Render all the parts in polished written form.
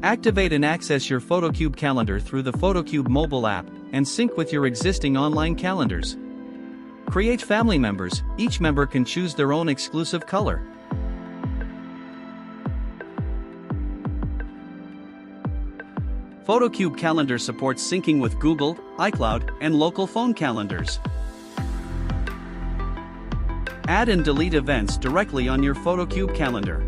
Activate and access your PhotoCube calendar through the PhotoCube mobile app and sync with your existing online calendars. Create family members. Each member can choose their own exclusive color. PhotoCube Calendar supports syncing with Google, iCloud, and local phone calendars. Add and delete events directly on your PhotoCube calendar.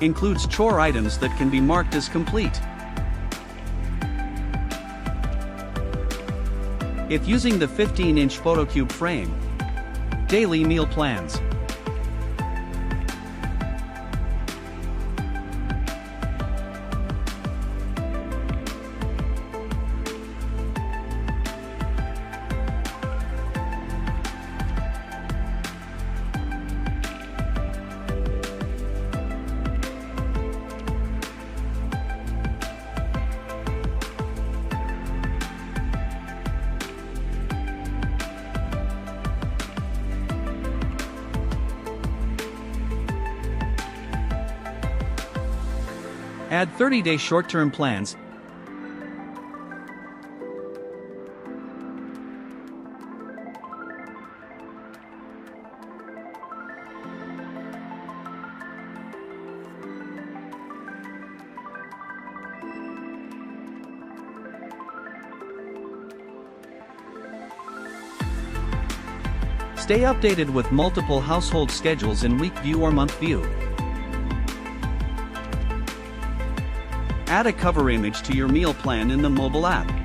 Includes chore items that can be marked as complete. If using the 15-inch PhotoCube frame, daily meal plans. Add 30-day short-term plans. Stay updated with multiple household schedules in week view or month view. Add a cover image to your meal plan in the mobile app.